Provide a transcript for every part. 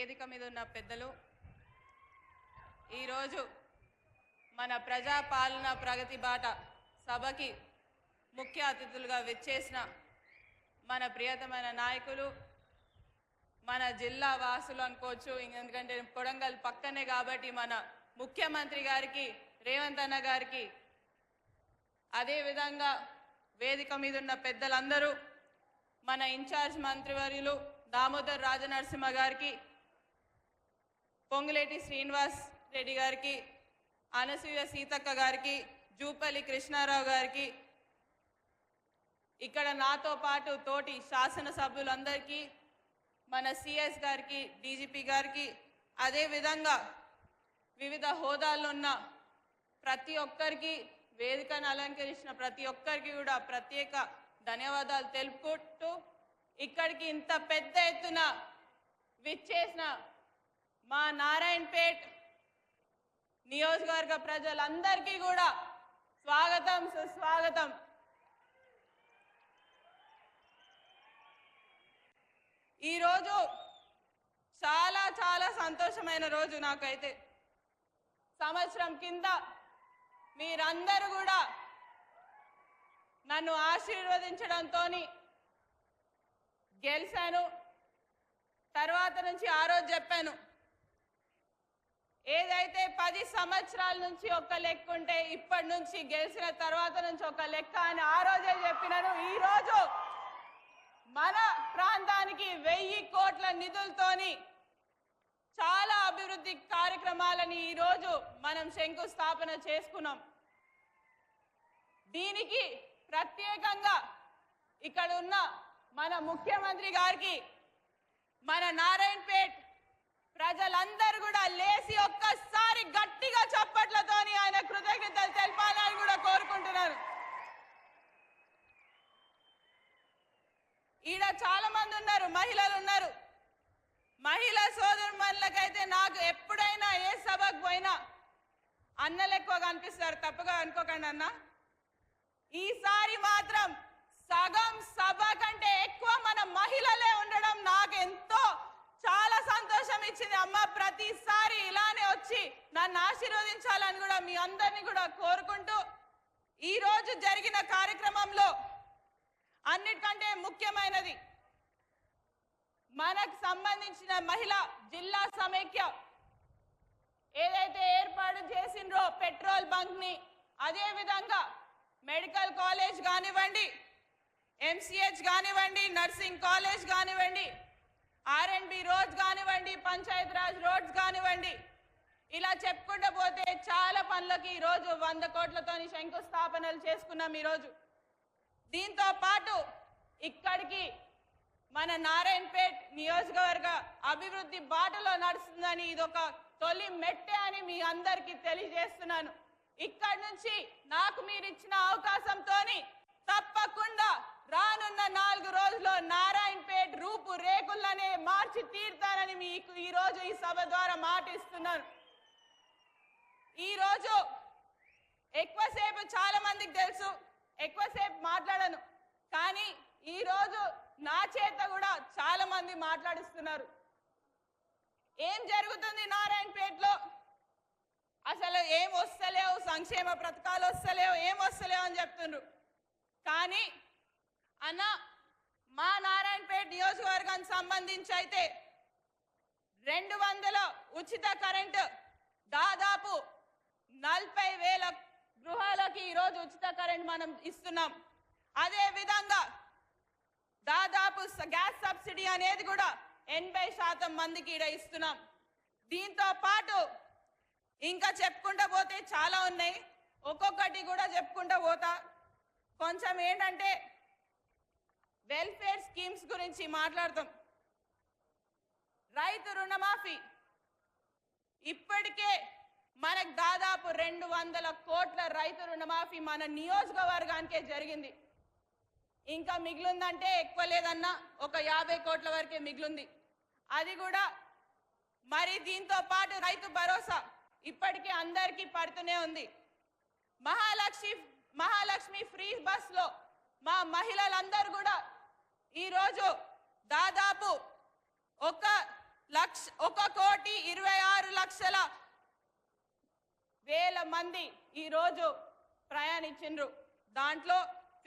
వేదిక మీద ఉన్న పెద్దలు, ఈరోజు మన ప్రజాపాలన ప్రగతి బాట సభకి ముఖ్య అతిథులుగా విచ్చేసిన మన ప్రియతమైన నాయకులు, మన జిల్లా వాసులు అనుకోవచ్చు, ఎందుకంటే కొడంగల్ పక్కనే కాబట్టి మన ముఖ్యమంత్రి గారికి, రేవంత్ అన్న గారికి, అదేవిధంగా వేదిక మీద ఉన్న పెద్దలందరూ, మన ఇన్ఛార్జ్ మంత్రివర్యులు దామోదర్ రాజనరసింహ గారికి, పొంగులేటి శ్రీనివాస్ రెడ్డి గారికి, అనసూయ సీతక్క గారికి, జూపల్లి కృష్ణారావు గారికి, ఇక్కడ నాతో పాటు తోటి శాసనసభ్యులందరికీ, మన సిఎస్ గారికి, డీజీపీ గారికి, అదేవిధంగా వివిధ హోదాల్లో ఉన్న ప్రతి ఒక్కరికి, వేదికను అలంకరించిన ప్రతి ఒక్కరికి కూడా ప్రత్యేక ధన్యవాదాలు తెలుపుకుంటూ, ఇక్కడికి ఇంత పెద్ద ఎత్తున విచ్చేసిన మా నారాయణపేట్ నియోజకవర్గ ప్రజలందరికీ కూడా స్వాగతం, సుస్వాగతం. ఈరోజు చాలా చాలా సంతోషమైన రోజు నాకైతే. సంవత్సరం కింద మీరందరూ కూడా నన్ను ఆశీర్వదించడంతో గెలిచాను. తర్వాత నుంచి ఆ రోజు చెప్పాను, ఏదైతే 10 సంవత్సరాల నుంచి ఒక లెక్క ఉంటే ఇప్పటి నుంచి గెలిచిన తర్వాత నుంచి ఒక లెక్క అని ఆ రోజే చెప్పినాను. ఈరోజు మన ప్రాంతానికి 1000 కోట్ల నిధులతోని చాలా అభివృద్ధి కార్యక్రమాలని ఈరోజు మనం శంకుస్థాపన చేసుకున్నాం. దీనికి ప్రత్యేకంగా ఇక్కడ ఉన్న మన ముఖ్యమంత్రి గారికి, మన నారాయణపేట్ ప్రజలందరూ కూడా లేచి ఒక్కసారి గట్టిగా చప్పట్లతోని ఆయన కృతజ్ఞతలు తెలపాలని కూడా కోరుకుంటున్నాను. ఈడ చాలా మంది ఉన్నారు, మహిళలు ఉన్నారు. మహిళా సోదరుమణులకైతే నాకు ఎప్పుడైనా ఏ సభకు పోయినా అన్నలు ఎక్కువగా అనిపిస్తారు, తప్పుగా అనుకోకండి అన్న. ఈసారి మాత్రం సగం సభ కంటే ఎక్కువ మన మహిళలే ఉండడం నాకు ఎంతో చాలా సంతోషం ఇచ్చింది. అమ్మ, ప్రతిసారి ఇలానే వచ్చి నన్ను ఆశీర్వదించాలని కూడా మీ అందరినీ కూడా కోరుకుంటూ, ఈరోజు జరిగిన కార్యక్రమంలో అన్నిటికంటే ముఖ్యమైనది మనకు సంబంధించిన మహిళా జిల్లా సమైక్య ఏదైతే ఏర్పాటు చేసిండ్రో పెట్రోల్ బంక్ ని, అదే విధంగా మెడికల్ కాలేజ్ కానివ్వండి, ఎంసీహెచ్ కానివ్వండి, నర్సింగ్ కాలేజ్ కానివ్వండి, R&B రోడ్స్ కానివ్వండి, పంచాయత్ రాజ్ రోడ్స్ కానివ్వండి, ఇలా చెప్పుకుంటూ పోతే చాలా పనులకి ఈరోజు 100 కోట్లతోని శంకుస్థాపనలు చేసుకున్నాం. ఈరోజు దీంతో పాటు ఇక్కడికి మన నారాయణపేట్ నియోజకవర్గ అభివృద్ధి బాటలో నడుస్తుందని ఇదొక తొలి మెట్టే అని మీ అందరికీ తెలియజేస్తున్నాను. ఇక్కడి నుంచి నాకు మీరు ఇచ్చిన అవకాశంతో తప్పకుండా రానున్న 4 రోజుల్లో నారాయణపేట్ రూపు రేకులనే మార్చి తీర్తానని మీకు ఈరోజు ఈ సభ ద్వారా మాటిస్తున్నాను. ఈరోజు ఎక్కువసేపు చాలా మందికి తెలుసు, ఎక్కువసేపు మాట్లాడను, కానీ ఈరోజు నా చేత కూడా చాలా మంది మాట్లాడిస్తున్నారు. ఏం జరుగుతుంది నారాయణపేటలో, అసలు ఏం వస్తలేవు, సంక్షేమ పథకాలు వస్తలేవు, ఏం వస్తలేవు అని చెప్తుండ్రు. కానీ అన్న, మా నారాయణపేట నియోజకవర్గానికి సంబంధించి అయితే 200 ఉచిత కరెంటు, దాదాపు 40,000 గృహాలకి ఈరోజు ఉచిత కరెంట్ మనం ఇస్తున్నాం. అదే విధంగా దాదాపు గ్యాస్ సబ్సిడీ అనేది కూడా 80% మందికి ఈడ ఇస్తున్నాం. దీంతో పాటు ఇంకా చెప్పుకుంటూ పోతే చాలా ఉన్నాయి, ఒక్కొక్కటి కూడా చెప్పుకుంటూ పోతా. కొంచెం ఏంటంటే వెల్ఫేర్ స్కీమ్స్ గురించి మాట్లాడతాం. రైతు రుణమాఫీ ఇప్పటికే మనకు దాదాపు 200 కోట్ల రైతు రుణమాఫీ మన నియోజకవర్గానికే జరిగింది. ఇంకా మిగిలిందంటే ఎక్కువ లేదన్నా ఒక 50 కోట్ల వరకే మిగిలింది. అది కూడా మరి దీంతో పాటు రైతు భరోసా ఇప్పటికే అందరికీ పడుతూనే ఉంది. మహాలక్ష్మి ఫ్రీ బస్లో మా మహిళలందరూ కూడా ఈరోజు దాదాపు 1 1,26,00,000 మంది ఈరోజు ప్రయాణించిండ్రు. దాంట్లో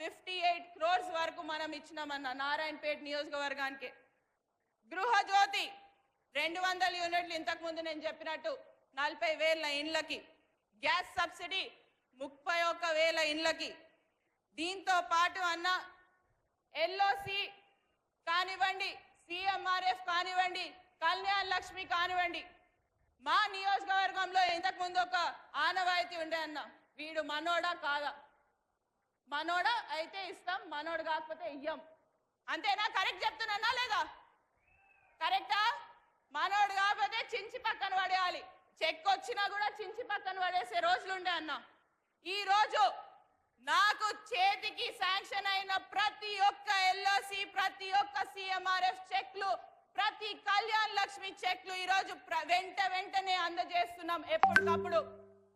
58 crores వరకు మనం ఇచ్చినామన్న నారాయణపేట నియోజకవర్గానికి. గృహజ్యోతి 200 యూనిట్లు ఇంతకు ముందు నేను చెప్పినట్టు 40,000 ఇండ్లకి. గ్యాస్ సబ్సిడీ 31,000 ఇండ్లకి. దీంతో పాటు అన్న ఎల్ఓసి కానివ్వండి, సిఎంఆర్ఎఫ్ కానివ్వండి, కళ్యాణ్ లక్ష్మి కానివ్వండి, మా నియోజకవర్గంలో ఇంతకు ముందు ఒక ఆనవాయితీ ఉండే అన్న, వీడు మనోడా కాదా, మనోడా అయితే ఇస్తాం, మనోడు కాకపోతే ఇయ్యం. అంతేనా? కరెక్ట్ చెప్తున్నా లేదా? కరెక్టా? మనోడు కాకపోతే చించి పక్కన పడేయాలి. చెక్ వచ్చినా కూడా చించి పక్కన పడేసే రోజులుండే అన్న. ఈ రోజు నాకు చేతికి శాంక్షన్ అయిన ప్రతి ఒక్క ఎల్ఓసి, ప్రతి ఒక్క సిఎంఆర్ఎఫ్ చెక్లు, ప్రతి కళ్యాణ్ లక్ష్మి చెక్లు ఈరోజు వెంటనే అందజేస్తున్నాం. ఎప్పటికప్పుడు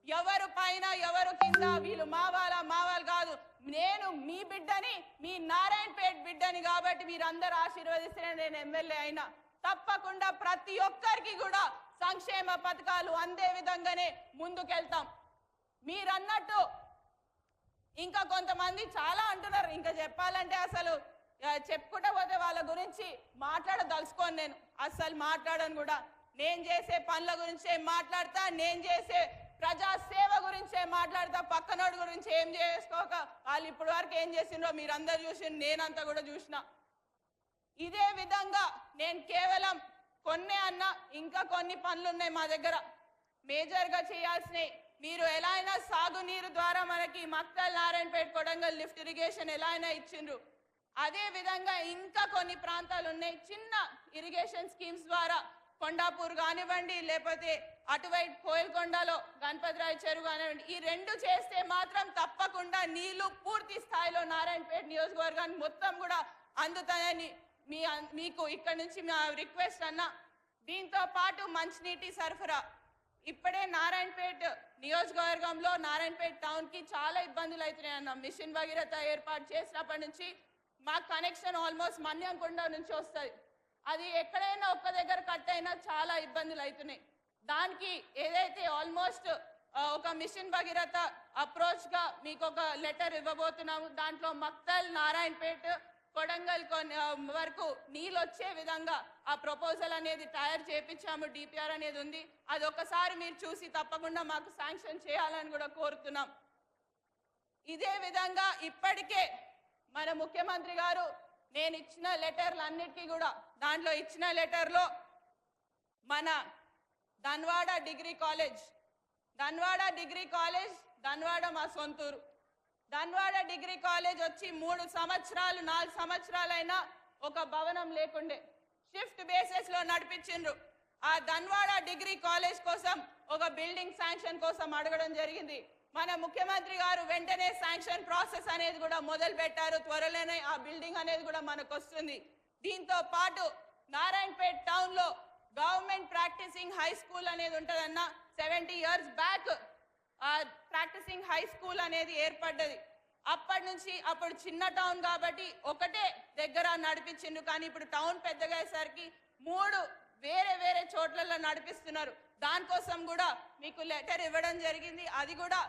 ఎవరు పైన ఎవరు కింద, వీళ్ళు మావాళ్ళు కాదు. నేను మీ బిడ్డని, మీ నారాయణపేట బిడ్డని కాబట్టి మీరందరూ ఆశీర్వదిస్తే నేను ఎమ్మెల్యే అయినా. తప్పకుండా ప్రతి ఒక్కరికి కూడా సంక్షేమ పథకాలు అందే విధంగానే ముందుకెళ్తాం. మీరన్నట్టు ఇంకా కొంతమంది చాలా అంటున్నారు. ఇంకా చెప్పాలంటే అసలు చెప్పుకుంటా పోతే వాళ్ళ గురించి మాట్లాడదలుచుకోను. నేను అసలు మాట్లాడను కూడా. నేను చేసే పనుల గురించే మాట్లాడతా, నేను చేసే ప్రజా సేవ గురించే మాట్లాడతా. పక్కనోడి గురించి ఏం చేసుకోక వాళ్ళు ఇప్పటి వరకు ఏం చేసిండ్రో మీరందరూ చూసి నేనంతా కూడా చూసిన. ఇదే విధంగా నేను కేవలం కొన్నే అన్నా, ఇంకా కొన్ని పనులు ఉన్నాయి మా దగ్గర మేజర్గా చేయాల్సినవి. మీరు ఎలా అయినా సాగునీరు ద్వారా మనకి మక్తల్, నారాయణపేట, కొడంగల్ లిఫ్ట్ ఇరిగేషన్ ఎలా అయినా ఇచ్చిండ్రు. అదే విధంగా ఇంకా కొన్ని ప్రాంతాలు ఉన్నాయి చిన్న ఇరిగేషన్ స్కీమ్స్ ద్వారా, కొండాపూర్ కానివ్వండి, లేకపోతే అటువైపు కోయల్కొండలో గణపతిరాయ్ చెరువు కానివ్వండి, ఈ రెండు చేస్తే మాత్రం తప్పకుండా నీళ్లు పూర్తి స్థాయిలో నారాయణపేట నియోజకవర్గానికి మొత్తం కూడా అందుతాయని మీకు ఇక్కడ నుంచి మా రిక్వెస్ట్ అన్న. దీంతో పాటు మంచినీటి సరఫరా ఇప్పుడే నారాయణపేట నియోజకవర్గంలో నారాయణపేట టౌన్కి చాలా ఇబ్బందులు అవుతున్నాయి అన్న. మిషన్ భగీరథ ఏర్పాటు చేసినప్పటి నుంచి మా కనెక్షన్ ఆల్మోస్ట్ మన్యంకొండ నుంచి వస్తుంది. అది ఎక్కడైనా ఒక్క దగ్గర కట్ అయినా చాలా ఇబ్బందులు అవుతున్నాయి. దానికి ఏదైతే ఆల్మోస్ట్ ఒక మిషన్ భగీరథ అప్రోచ్గా మీకు ఒక లెటర్ ఇవ్వబోతున్నాము. దాంట్లో మక్తల్, నారాయణపేట, కొడంగల్ వరకు నీళ్ళు వచ్చే విధంగా ఆ ప్రపోజల్ అనేది తయారు చేయించాము. డిపిఆర్ అనేది ఉంది. అది ఒకసారి మీరు చూసి తప్పకుండా మాకు శాంక్షన్ చేయాలని కూడా కోరుతున్నాం. ఇదే విధంగా ఇప్పటికే మన ముఖ్యమంత్రి గారు నేను ఇచ్చిన లెటర్లు అన్నిటికీ కూడా, దాంట్లో ఇచ్చిన లెటర్లో మన ధన్వాడ డిగ్రీ కాలేజ్, ధన్వాడ మా సొంతూరు. ధన్వాడ డిగ్రీ కాలేజ్ వచ్చి 3 సంవత్సరాలు 4 సంవత్సరాలైనా ఒక భవనం లేకుండే షిఫ్ట్ బేసిస్ లో నడిపించిండ్రు. ఆ ధన్వాడ డిగ్రీ కాలేజ్ కోసం ఒక బిల్డింగ్ శాంక్షన్ కోసం అడగడం జరిగింది. మన ముఖ్యమంత్రి గారు వెంటనే శాంక్షన్ ప్రాసెస్ అనేది కూడా మొదలు పెట్టారు. త్వరలోనే ఆ బిల్డింగ్ అనేది కూడా మనకు వస్తుంది. దీంతో పాటు నారాయణపేట టౌన్ లో గవర్నమెంట్ ప్రాక్టీసింగ్ హై స్కూల్ అనేది ఉంటుందన్న. 70 years back practising high school అనేది ఏర్పడ్డది. అప్పటి నుంచి అప్పుడు చిన్న టౌన్ కాబట్టి ఒకటే దగ్గర నడిపించిండు. కానీ ఇప్పుడు టౌన్ పెద్దగా అయ్యేసరికి 3 వేరే చోట్లలో నడిపిస్తున్నారు. దానికోసం కూడా మీకు లెటర్ ఇవ్వడం జరిగింది. అది కూడా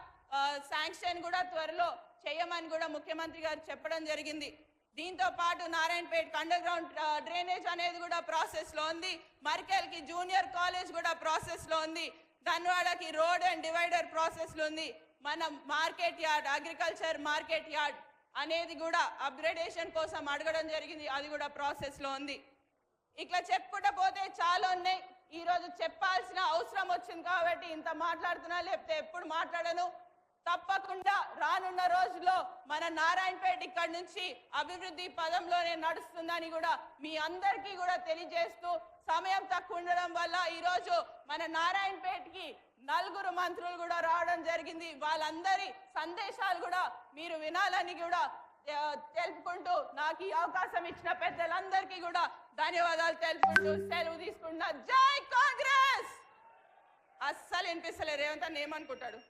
శాంక్షన్ కూడా త్వరలో చేయమని కూడా ముఖ్యమంత్రి గారు చెప్పడం జరిగింది. దీంతో పాటు నారాయణపేట అండర్ గ్రౌండ్ డ్రైనేజ్ అనేది కూడా ప్రాసెస్ లో ఉంది. మర్కెల్కి జూనియర్ కాలేజ్ కూడా ప్రాసెస్ లో ఉంది. ధన్వాడకి రోడ్ అండ్ డివైడర్ ప్రాసెస్ లో ఉంది. మన market yard, agriculture market yard అనేది కూడా అప్గ్రేడేషన్ కోసం అడగడం జరిగింది. అది కూడా ప్రాసెస్ లో ఉంది. ఇట్లా చెప్పుకుంటూ పోతే చాలా ఉన్నాయి. ఈ రోజు చెప్పాల్సిన అవసరం వచ్చింది కాబట్టి ఇంత మాట్లాడుతున్నా, లేకపోతే ఎప్పుడు మాట్లాడను. తప్పకుండా రానున్న రోజుల్లో మన నారాయణపేట ఇక్కడ నుంచి అభివృద్ధి పదంలోనే నడుస్తుందని కూడా మీ అందరికీ కూడా తెలియజేస్తూ, సమయం తక్కువ ఉండడం వల్ల ఈరోజు మన నారాయణపేటకి 4 మంత్రులు కూడా రావడం జరిగింది. వాళ్ళందరి సందేశాలు కూడా మీరు వినాలని కూడా తెలుపుకుంటూ, నాకు ఈ అవకాశం ఇచ్చిన పెద్దలందరికీ కూడా ధన్యవాదాలు తెలుపుకుంటూ సెలవు తీసుకుంటున్నా. జై కాంగ్రెస్. అస్సలు వినిపిస్తలే. రేవంత్ అన్న ఏమనుకుంటాడు?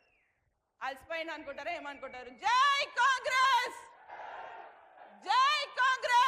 అలసిపోయిన అనుకుంటారా? ఏమనుకుంటారు? జై కాంగ్రెస్, జై కాంగ్రెస్.